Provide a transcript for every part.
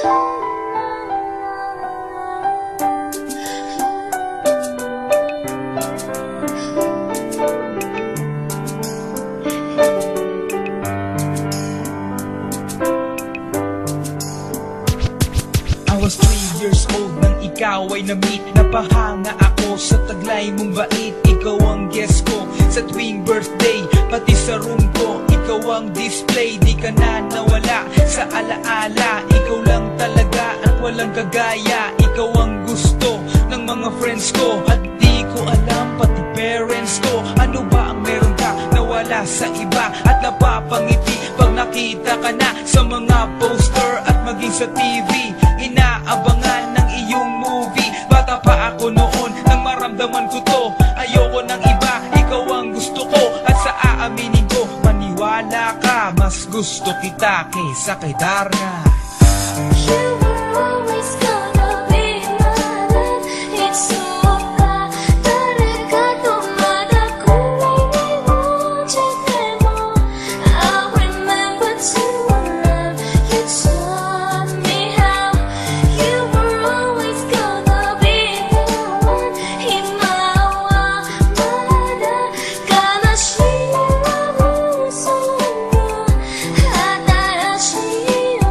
I was 3 years old nang ikaw ay na-meet. Napahanga ako sa taglay mong bait. Ikaw ang guest ko sa tuwing birthday, pati sa room ko. Ikaw ang display, di ka na nawala sa alaala. Ikaw lang talaga at walang kagaya. Ikaw ang gusto ng mga friends ko, at di ko alam pati parents ko. Ano ba ang meron ka na wala sa iba, at napapangiti pag nakita ka na sa mga poster at maging sa TV. Inaabangan ng iyong movie. Bata pa ako noon nang maramdaman ko to. Ayoko ng iba, ikaw ang gusto ko. At sa aaminin ko, maniwala ka, mas gusto kita kaysa kay Darna. You were always gonna be my love. It's so bad. Talaga tumada kung may naiwantin mo. I remember to love you taught me how. You were always gonna be the one. Himawamada ka na siya puso mo. Hatarashi na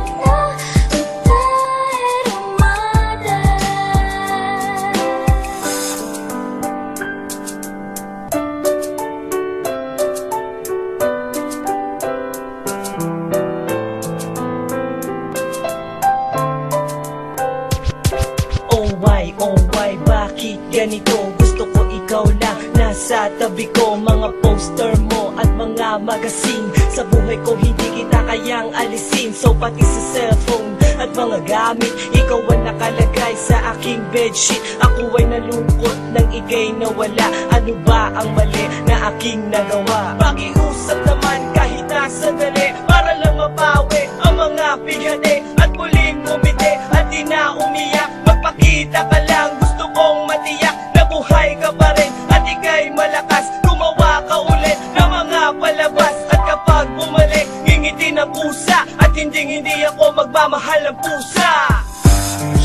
Oh why, bakit ganito? Gusto ko ikaw lang nasa tabi ko. Mga poster mo at mga magazine, sa buhay ko hindi kita kayang alisin. So pati sa cellphone at mga gamit, ikaw ang nakalagay sa aking bedsheet. Ako ay nalungkot nang ika'y nawala. Ano ba ang mali na aking nagawa? Pakiusap naman kahit na sandali, para lang mapawi ang mga bighani at muling umiti at di na umiyak. Magpakita ka lang, gusto kong matiyak na buhay ka pa rin at ika'y malakas. Gumawa ka ulit ng mga palabas, at kapag bumalik, ngingiti na pusa, at hindi ako magmamahal ng pusa.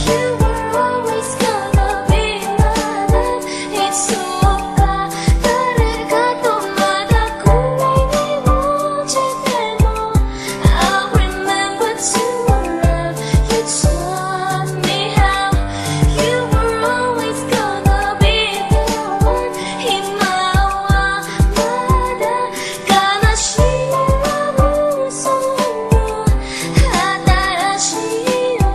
You were always gonna be my love. It's so bad. Talaga tumada kung may naiwantin mo. I remember to love you taught me how. You were always gonna be the one. Himawamada ka na siya puso mo. Hatarashi na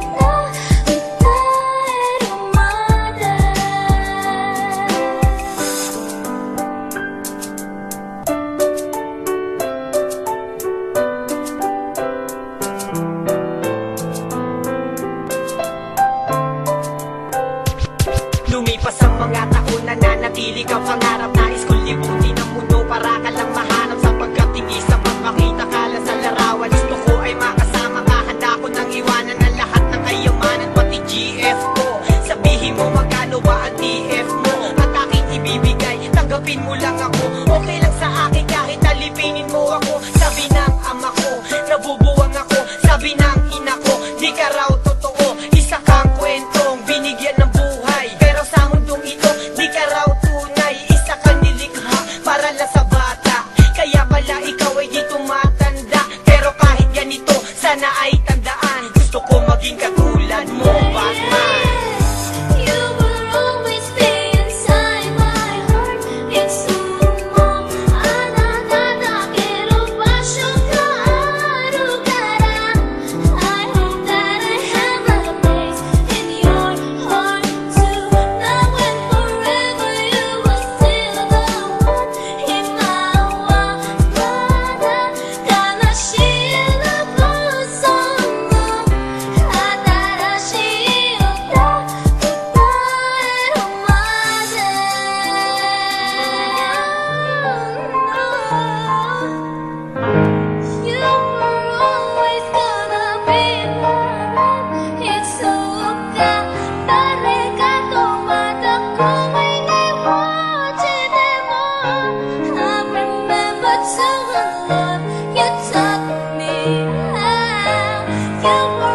Lumipas ang mga taon, nananatili kang pangarap. Nais kong libutin ang mundo para ka lang mahanap. Sapagkat hindi sapat makita ka lang sa larawan. Gusto ko ay makasama ka, handa ko nang iwanan ang lahat ng kayamanan, pati GF ko. Sabihin mo magkano ba ang TF mo, at aking ibibigay, tanggapin mo lang ako. Okay lang sa akin kahit alipinin mo ako. Sabi ng ama ko, nabubuwang ako. Sabi ng ina ko, di ka raw totoo. Isa kang kwentong binigyan ng buhay, pero sa mundong ito, di ka raw tunay. Isa kang nilikha para lang sa bata, kaya pala ikaw ay di tumatanda. Pero kahit ganito, sana ay tandaan, gusto ko maging katulad mo, Batman. You will always be inside my heart. It's so long. Anatatakeru basho ka arugara. I hope that I have a place in your heart too. Now and forever you will still the one. Himawamada ka na siya puso mo. Hatarashi You were always gonna be my love. It's so bad. Talaga tumada kung may naiwantin mo. I remember to love you taught me how. You were